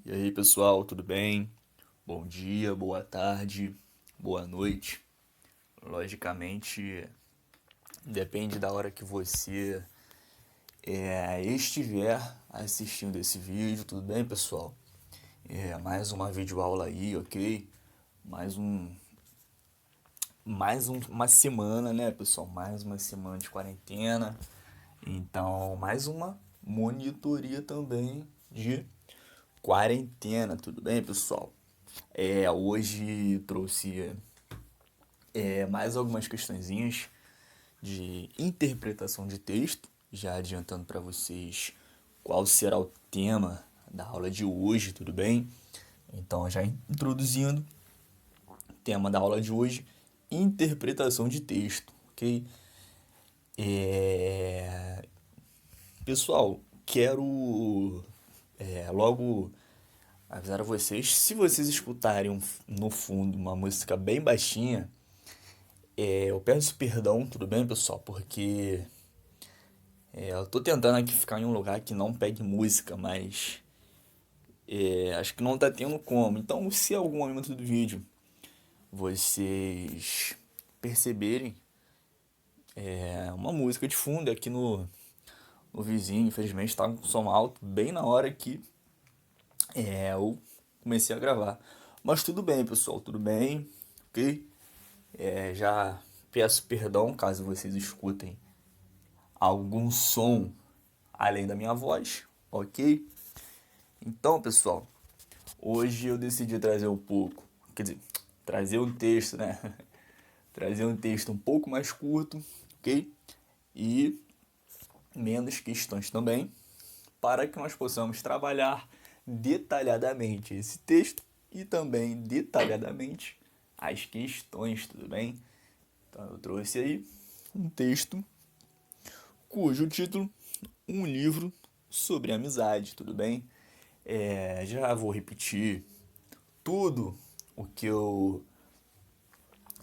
E aí, pessoal, tudo bem? Bom dia, boa tarde, boa noite. Logicamente, depende da hora que você estiver assistindo esse vídeo, tudo bem, pessoal? Mais uma videoaula aí, ok? Mais um, uma semana, né, pessoal? Mais uma semana de quarentena. Então, mais uma monitoria também de quarentena, tudo bem, pessoal? Hoje trouxe mais algumas questõezinhas de interpretação de texto, já adiantando para vocês qual será o tema da aula de hoje, tudo bem? Então, já introduzindo o tema da aula de hoje, interpretação de texto, ok? É... Pessoal, quero logo avisar a vocês, se vocês escutarem no fundo uma música bem baixinha, eu peço perdão, tudo bem, pessoal? Porque eu tô tentando aqui ficar em um lugar que não pegue música, mas acho que não tá tendo como. Então, se em algum momento do vídeo vocês perceberem uma música de fundo aqui no vizinho, infelizmente tá com som alto, bem na hora que eu comecei a gravar. Mas tudo bem, pessoal, tudo bem, ok? Já peço perdão caso vocês escutem algum som além da minha voz, ok? Então, pessoal, hoje eu decidi trazer um pouco, quer dizer, trazer um texto, né? Trazer um texto um pouco mais curto, ok? E menos questões também, para que nós possamos trabalhar detalhadamente esse texto e também detalhadamente as questões, tudo bem? Então eu trouxe aí um texto cujo título, um livro sobre amizade, tudo bem? Já vou repetir tudo o que eu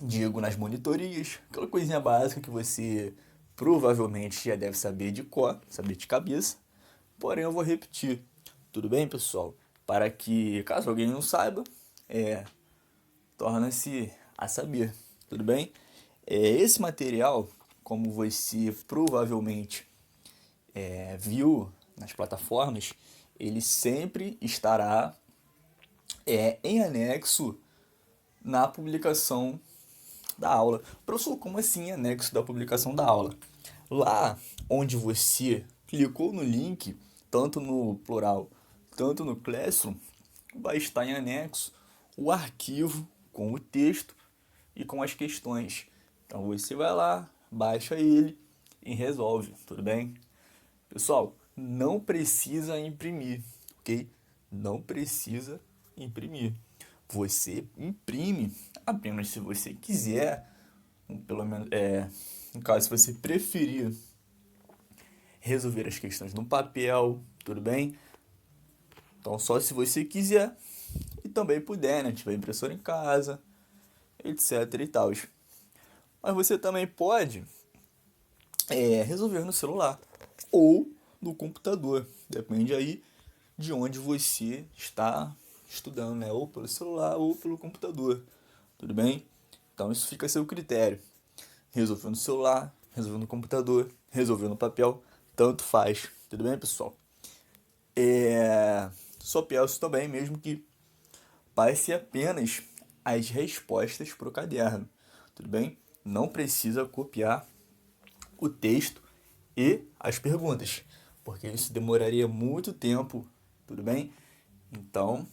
digo nas monitorias, aquela coisinha básica que você provavelmente já deve saber de cor, saber de cabeça, porém eu vou repetir, tudo bem, pessoal? Para que, caso alguém não saiba, torna-se a saber, tudo bem? Esse material, como você provavelmente viu nas plataformas, ele sempre estará em anexo na publicação da aula. Professor, como assim anexo da publicação da aula? Lá onde você clicou no link, tanto no plural, tanto no Classroom, vai estar em anexo o arquivo com o texto e com as questões. Então você vai lá, baixa ele e resolve, tudo bem? Pessoal, não precisa imprimir, ok? Não precisa imprimir. Você imprime apenas se você quiser, pelo menos, no caso, se você preferir resolver as questões no papel, tudo bem? Então, só se você quiser e também puder, né? Tiver impressora em casa, etc e tal. Mas você também pode resolver no celular ou no computador. Depende aí de onde você está estudando, né? Ou pelo celular ou pelo computador. Tudo bem? Então isso fica a seu critério. Resolveu no celular, resolveu no computador, resolveu no papel, tanto faz. Tudo bem, pessoal? Só peço também mesmo que passe apenas as respostas para o caderno. Tudo bem? Não precisa copiar o texto e as perguntas, porque isso demoraria muito tempo, tudo bem? Então,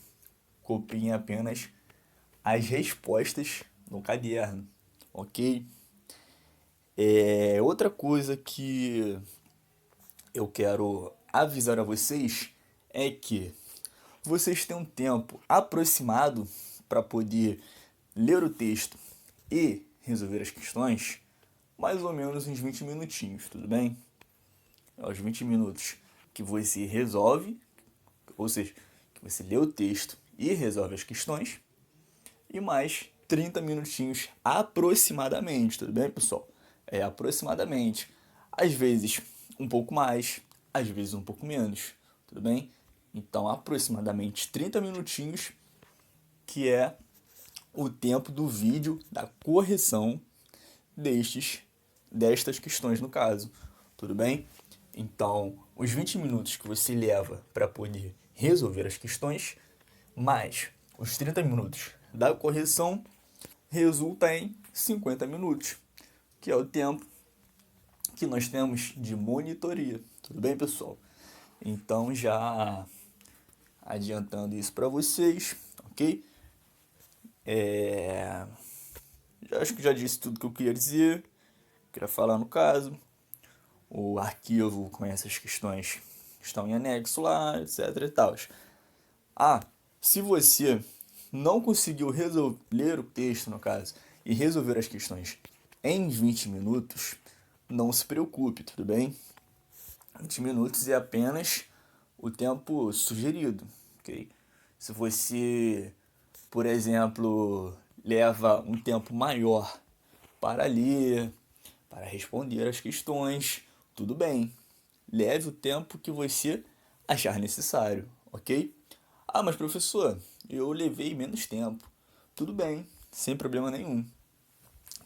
copiem apenas as respostas no caderno, ok? Outra coisa que eu quero avisar a vocês é que vocês têm um tempo aproximado para poder ler o texto e resolver as questões, mais ou menos uns 20 minutinhos, tudo bem? Aos 20 minutos que você resolve, ou seja, que você lê o texto e resolve as questões, e mais 30 minutinhos aproximadamente, tudo bem, pessoal? Aproximadamente. Às vezes um pouco mais, às vezes um pouco menos, tudo bem? Então, aproximadamente 30 minutinhos, que é o tempo do vídeo da correção destas questões no caso, tudo bem? Então, os 20 minutos que você leva para poder resolver as questões, mais os 30 minutos da correção, resulta em 50 minutos, que é o tempo que nós temos de monitoria, tudo bem, pessoal? Então, já adiantando isso para vocês, ok? Acho que já disse tudo que eu queria dizer, queria falar no caso. O arquivo com essas questões estão em anexo lá, etc e tal. Se você não conseguiu ler o texto, no caso, e resolver as questões em 20 minutos, não se preocupe, tudo bem? 20 minutos é apenas o tempo sugerido, ok? Se você, por exemplo, leva um tempo maior para ler, para responder as questões, tudo bem. Leve o tempo que você achar necessário, ok? Mas professor, eu levei menos tempo. Tudo bem, sem problema nenhum.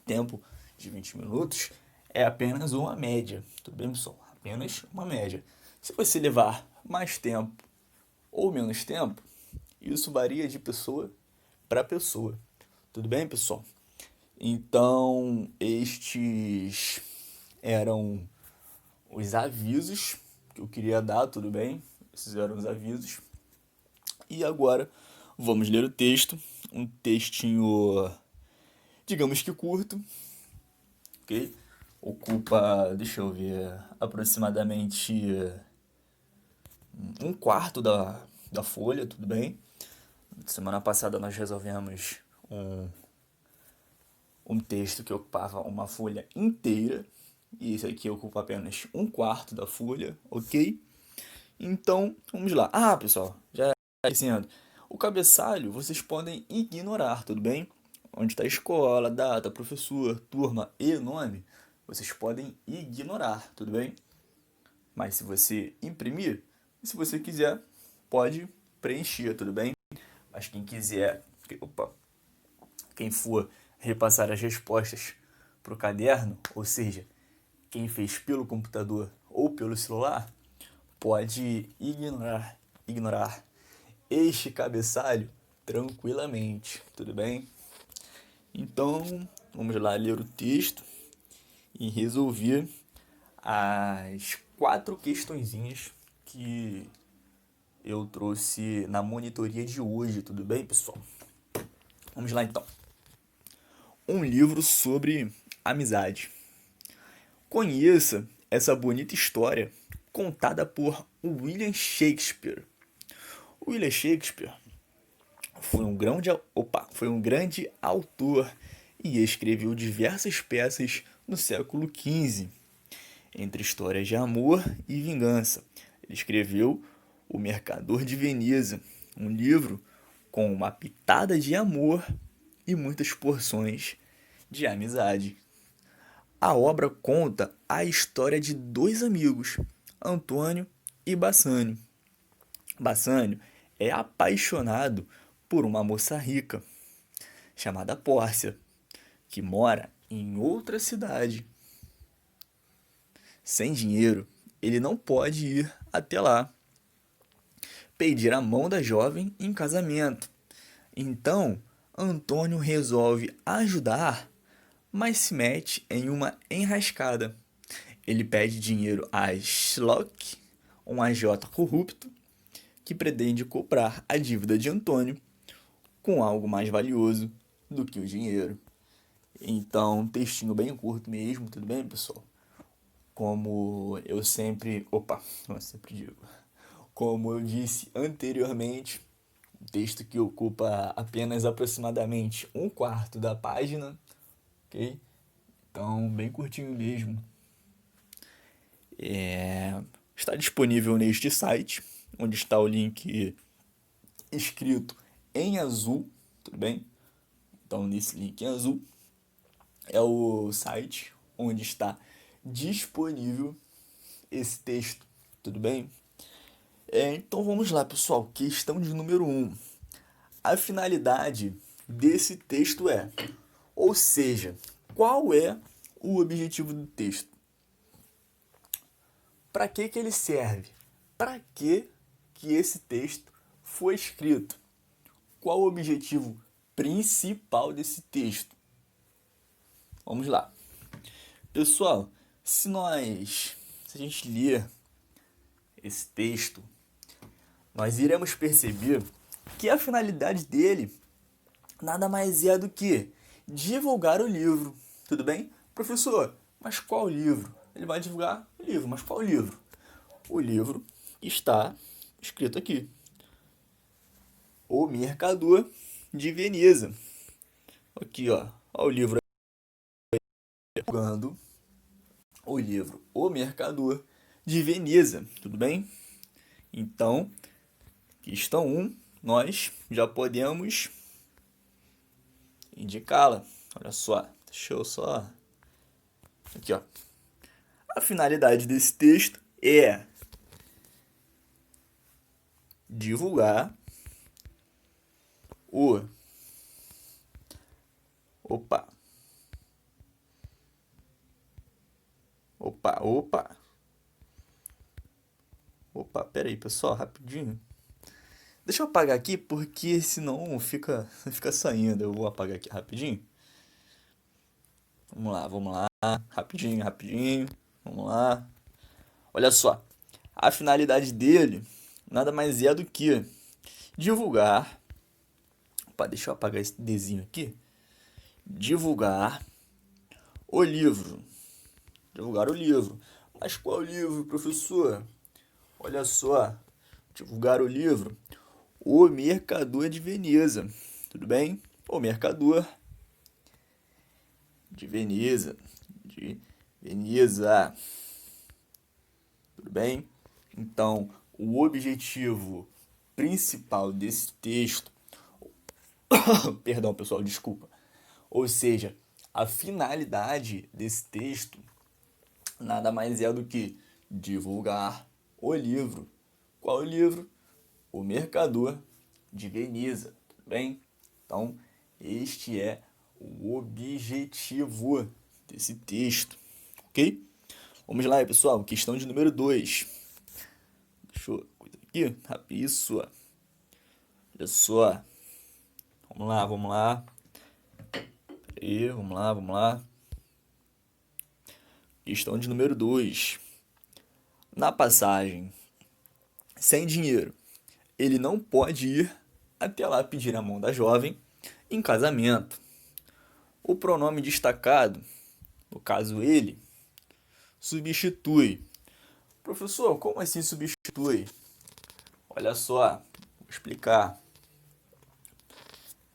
Tempo de 20 minutos é apenas uma média, tudo bem, pessoal? Apenas uma média. Se você levar mais tempo ou menos tempo, isso varia de pessoa para pessoa. Tudo bem, pessoal? Então, estes eram os avisos que eu queria dar, tudo bem? Esses eram os avisos. E agora vamos ler o texto. Um textinho, digamos que curto, ok? Ocupa, deixa eu ver, aproximadamente um quarto da folha, tudo bem? Semana passada nós resolvemos um texto que ocupava uma folha inteira, e esse aqui ocupa apenas um quarto da folha, ok? Então, vamos lá. Pessoal, já dizendo, o cabeçalho vocês podem ignorar, tudo bem? Onde está a escola, data, professor, turma e nome, vocês podem ignorar, tudo bem? Mas se você imprimir, se você quiser, pode preencher, tudo bem? Mas quem quiser, quem for repassar as respostas para o caderno, ou seja, quem fez pelo computador ou pelo celular, pode ignorar este cabeçalho tranquilamente, tudo bem? Então, vamos lá ler o texto e resolver as 4 questõezinhas que eu trouxe na monitoria de hoje, tudo bem, pessoal? Vamos lá então. Um livro sobre amizade. Conheça essa bonita história contada por William Shakespeare. William Shakespeare foi um grande autor e escreveu diversas peças no século XV, entre histórias de amor e vingança. Ele escreveu O Mercador de Veneza, um livro com uma pitada de amor e muitas porções de amizade. A obra conta a história de 2 amigos, Antônio e Bassanio. Bassanio é apaixonado por uma moça rica, chamada Pórcia, que mora em outra cidade. Sem dinheiro, ele não pode ir até lá, pedir a mão da jovem em casamento. Então, Antônio resolve ajudar, mas se mete em uma enrascada. Ele pede dinheiro a Schlock, um agiota corrupto, que pretende comprar a dívida de Antônio com algo mais valioso do que o dinheiro. Então, textinho bem curto mesmo, tudo bem, pessoal? Como eu sempre digo, como eu disse anteriormente, um texto que ocupa apenas aproximadamente um quarto da página, ok? Então, bem curtinho mesmo. Está disponível neste site, onde está o link escrito em azul, tudo bem? Então, nesse link em azul é o site onde está disponível esse texto, tudo bem? Então vamos lá, pessoal. Questão de número 1. A finalidade desse texto é, ou seja, qual é o objetivo do texto? Para que ele serve? Para que esse texto foi escrito? Qual o objetivo principal desse texto? Vamos lá. Pessoal, se a gente ler esse texto, nós iremos perceber que a finalidade dele nada mais é do que divulgar o livro. Tudo bem? Professor, mas qual livro? Ele vai divulgar o livro, mas qual livro? O livro está escrito aqui. O Mercador de Veneza. Aqui, ó. Ó o livro divulgando o livro O Mercador de Veneza. Tudo bem? Então, questão 1, nós já podemos indicá-la. Olha só, deixa eu só... Aqui, ó. A finalidade desse texto é divulgar o... Opa! Pera aí, pessoal, rapidinho. Deixa eu apagar aqui, porque senão fica saindo. Eu vou apagar aqui rapidinho. Vamos lá. Rapidinho. Vamos lá. Olha só. A finalidade dele nada mais é do que divulgar. Opa, deixa eu apagar esse desenho aqui. Divulgar o livro. Divulgar o livro. Mas qual livro, professor? Olha só. Divulgar o livro O Mercador de Veneza. Tudo bem? O Mercador de Veneza. Tudo bem? Então, o objetivo principal desse texto... Perdão, pessoal, desculpa. Ou seja, a finalidade desse texto nada mais é do que divulgar o livro. Qual livro? O Mercador de Veneza. Tudo bem? Então, este é o objetivo desse texto. Ok? Vamos lá, pessoal. Questão de número 2. Deixa eu... Aqui. Isso. Olha só. Vamos lá. Aí, vamos lá. Questão de número 2. Na passagem, sem dinheiro, ele não pode ir até lá pedir a mão da jovem em casamento. O pronome destacado, no caso ele, substitui. Professor, como assim substitui? Olha só, vou explicar.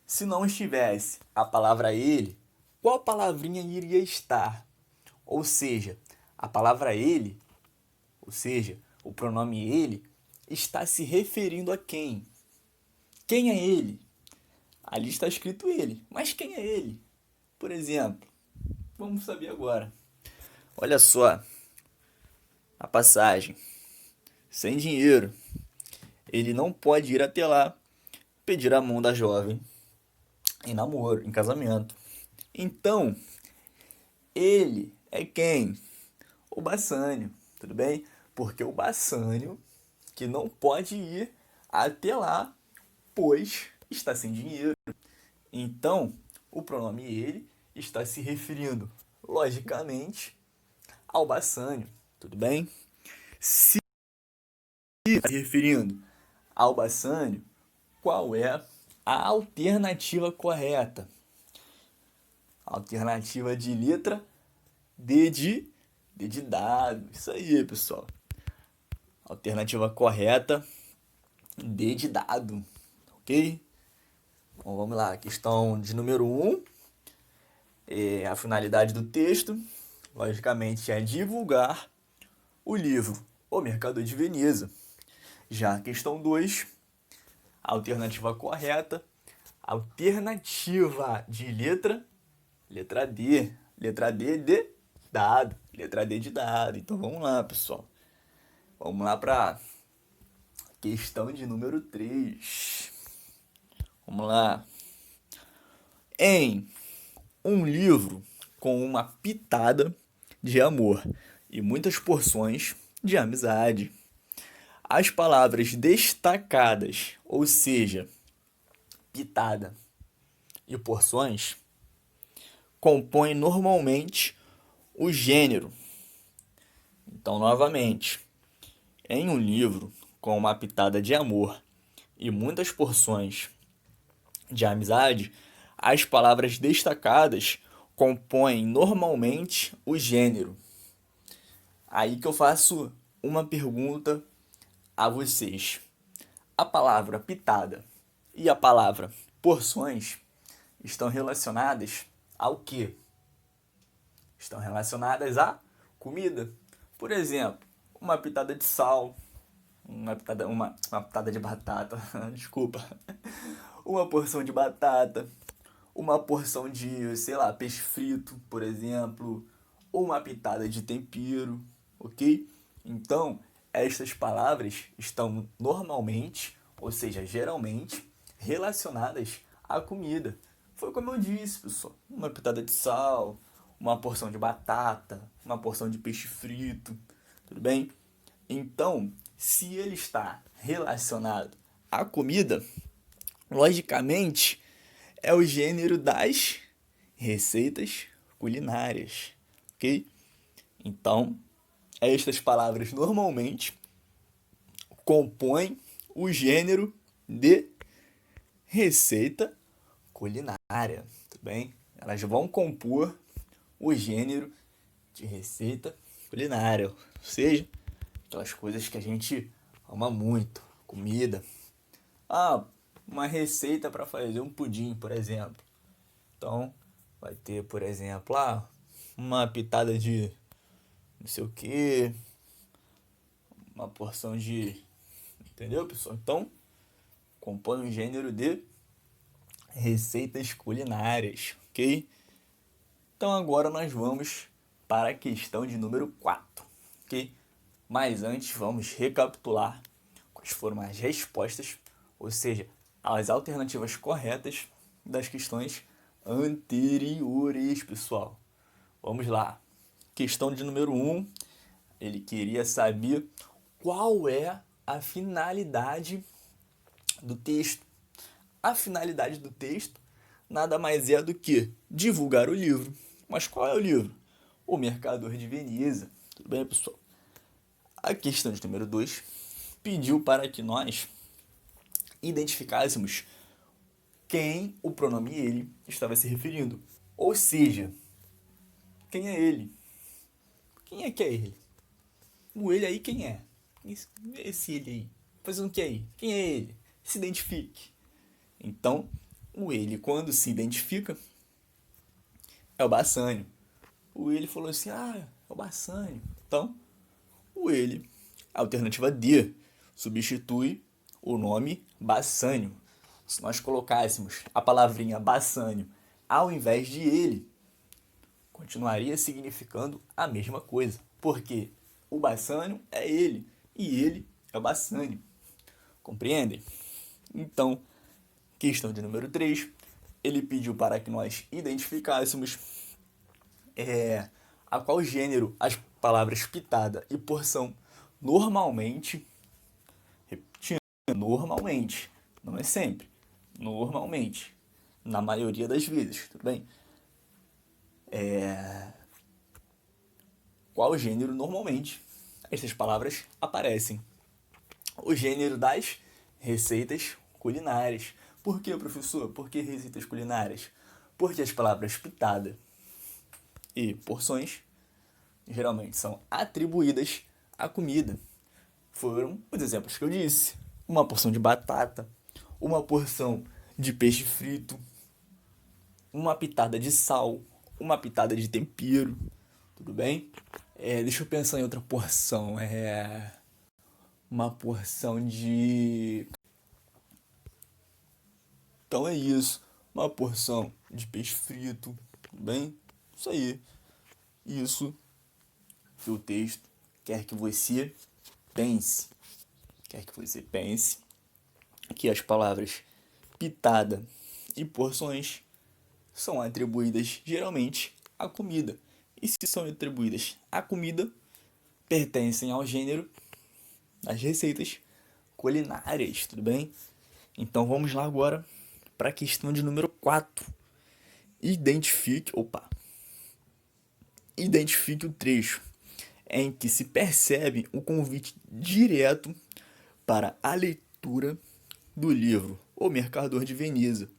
Se não estivesse a palavra ele, qual palavrinha iria estar? Ou seja, a palavra ele, ou seja, o pronome ele, está se referindo a quem? Quem é ele? Ali está escrito ele, mas quem é ele? Por exemplo, vamos saber agora. Olha só, a passagem. Sem dinheiro, ele não pode ir até lá pedir a mão da jovem em namoro, em casamento. Então, ele é quem? O Bassanio, tudo bem? Porque o Bassanio que não pode ir até lá, pois está sem dinheiro. Então, o pronome ele está se referindo, logicamente, ao Bassanio, tudo bem? Se está se referindo ao Bassanio, qual é a alternativa correta? Alternativa de letra D de dado. Isso aí, pessoal. Alternativa correta, D de dado. Ok? Então vamos lá. Questão de número 1. A finalidade do texto, logicamente, é divulgar o livro O Mercador de Veneza. Já a questão 2, a alternativa correta, alternativa de letra D. Letra D de dado. Letra D de dado. Então vamos lá, pessoal. Vamos lá para Questão de número 3. Vamos lá. Em um livro com uma pitada de amor e muitas porções de amizade, as palavras destacadas, ou seja, pitada e porções, compõem normalmente o gênero. Então, novamente, em um livro com uma pitada de amor e muitas porções de amizade, as palavras destacadas compõem normalmente o gênero. Aí que eu faço uma pergunta a vocês. A palavra pitada e a palavra porções estão relacionadas ao quê? Estão relacionadas à comida. Por exemplo, uma pitada de sal, uma pitada de batata, desculpa, uma porção de batata, uma porção de, sei lá, peixe frito, por exemplo, ou uma pitada de tempero, ok? Então, estas palavras estão normalmente, ou seja, geralmente, relacionadas à comida. Foi como eu disse, pessoal, uma pitada de sal, uma porção de batata, uma porção de peixe frito, tudo bem? Então, se ele está relacionado à comida, logicamente, é o gênero das receitas culinárias, ok? Então, estas palavras normalmente compõem o gênero de receita culinária, tudo bem? Elas vão compor o gênero de receita culinária, ou seja, aquelas coisas que a gente ama muito, comida. Uma receita para fazer um pudim, por exemplo. Então, vai ter, por exemplo, uma pitada de não sei o que, uma porção de... Entendeu, pessoal? Então, compõe um gênero de receitas culinárias, ok? Então, agora nós vamos para a questão de número 4, ok? Mas antes, vamos recapitular quais foram as respostas, ou seja, as alternativas corretas das questões anteriores, pessoal. Vamos lá. Questão de número 1, ele queria saber qual é a finalidade do texto. A finalidade do texto nada mais é do que divulgar o livro. Mas qual é o livro? O Mercador de Veneza. Tudo bem, pessoal? A questão de número 2 pediu para que nós identificássemos quem o pronome ele estava se referindo. Ou seja, quem é ele? Quem é que é ele? O ele aí quem é? Esse ele aí. Fazendo o que aí? Quem é ele? Se identifique. Então, o ele, quando se identifica, é o Bassanio. O ele falou assim, é o Bassanio. Então, o ele, alternativa D, substitui o nome Bassanio. Se nós colocássemos a palavrinha Bassanio ao invés de ele, continuaria significando a mesma coisa. Porque o Bassanio é ele e ele é o Bassanio. Compreendem? Então, questão de número 3, ele pediu para que nós identificássemos a qual gênero as palavras pitada e porção normalmente, repetindo, normalmente, não é sempre, normalmente, na maioria das vezes, tudo bem? Qual gênero normalmente essas palavras aparecem? O gênero das receitas culinárias. Por que, professor? Por que receitas culinárias? Porque as palavras pitada e porções geralmente são atribuídas à comida. Foram os exemplos que eu disse. Uma porção de batata, uma porção de peixe frito, uma pitada de sal, uma pitada de tempero, tudo bem? Deixa eu pensar em outra porção. Uma porção de... Então é isso. Uma porção de peixe frito, tudo bem? Isso aí. Isso que o texto quer que você pense. quer que você pense que as palavras pitada e porções são atribuídas geralmente à comida. E se são atribuídas à comida, pertencem ao gênero das receitas culinárias, tudo bem? Então vamos lá agora para a questão de número 4. Identifique o trecho em que se percebe o convite direto para a leitura do livro O Mercador de Veneza.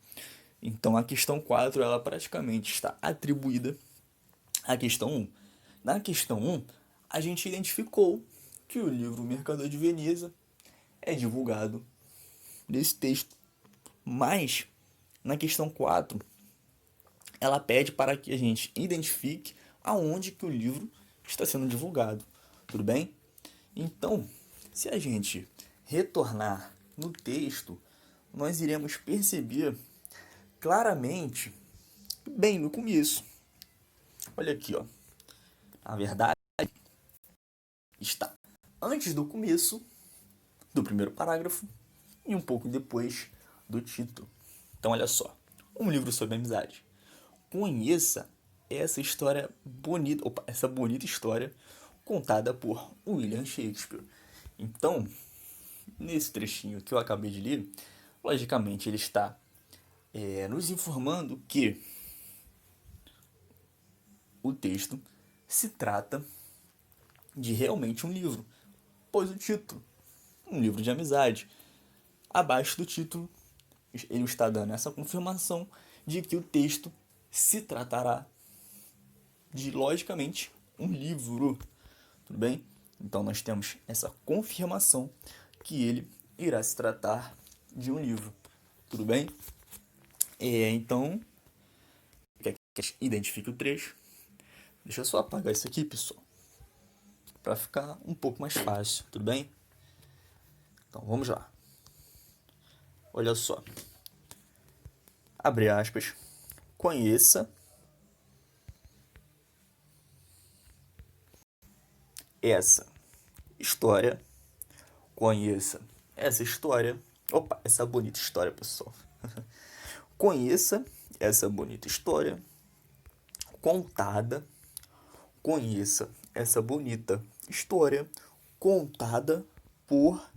Então a questão 4 ela praticamente está atribuída à questão 1. Na questão 1, a gente identificou que o livro O Mercador de Veneza é divulgado nesse texto, mas na questão 4 ela pede para que a gente identifique aonde que o livro está sendo divulgado, tudo bem? Então, se a gente retornar no texto, nós iremos perceber claramente, bem no começo. Olha aqui, ó. Na verdade, está antes do começo do primeiro parágrafo e um pouco depois do título. Então, olha só. Um livro sobre amizade. Conheça essa bonita história contada por William Shakespeare. Então, nesse trechinho que eu acabei de ler, logicamente ele está nos informando que o texto se trata de realmente um livro, pois o título, um livro de amizade, abaixo do título, ele está dando essa confirmação de que o texto se tratará de, logicamente, um livro, tudo bem? Então nós temos essa confirmação que ele irá se tratar de um livro, tudo bem? Então, identifique o trecho. Deixa eu só apagar isso aqui, pessoal, para ficar um pouco mais fácil, tudo bem? Então vamos lá. Olha só. Abre aspas. Conheça essa história. Conheça essa história. Opa, essa bonita história, pessoal. Conheça essa bonita história contada. Conheça essa bonita história contada por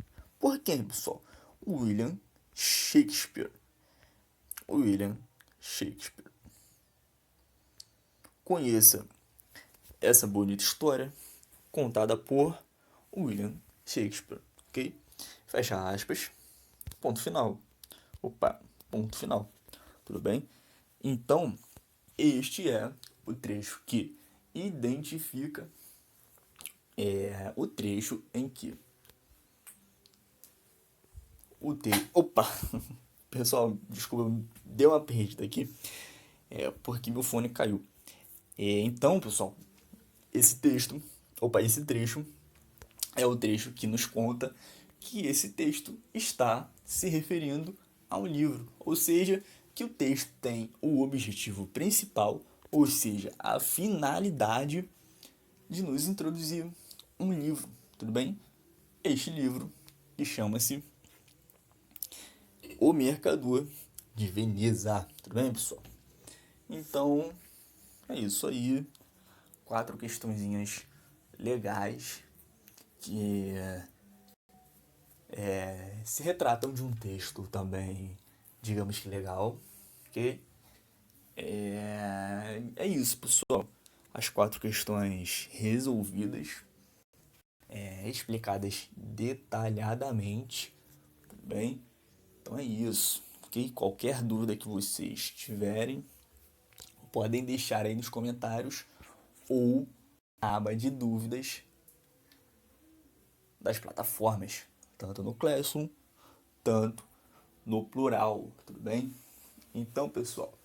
quem, pessoal? William Shakespeare. William Shakespeare. Conheça essa bonita história contada por William Shakespeare, ok? Fecha aspas, ponto final. Opa, ponto final, tudo bem? Então, este é o trecho que identifica o trecho em que Opa! Pessoal, desculpa, deu uma perdida aqui, porque meu fone caiu. Então, pessoal, esse trecho é o trecho que nos conta que esse texto está se referindo ao livro, ou seja, que o texto tem o objetivo principal, ou seja, a finalidade de nos introduzir um livro, tudo bem? Este livro que chama-se O Mercador de Veneza, tudo bem, pessoal? Então, é isso aí. 4 questõezinhas legais que se retratam de um texto também, digamos que legal, ok? É isso, pessoal. As 4 questões resolvidas, explicadas detalhadamente, tudo bem? Então é isso, ok? Qualquer dúvida que vocês tiverem, podem deixar aí nos comentários ou na aba de dúvidas das plataformas, tanto no Classroom, tanto no Plural, tudo bem? Então, pessoal,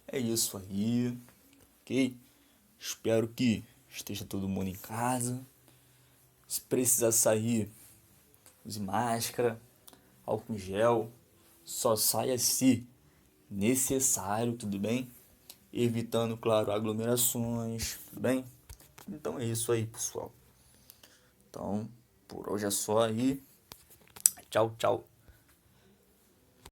é isso aí, ok? Espero que esteja todo mundo em casa. Se precisar sair, use máscara, álcool em gel, só saia se necessário, tudo bem? Evitando, claro, aglomerações, tudo bem? Então é isso aí, pessoal. Então, por hoje é só aí. Tchau, tchau.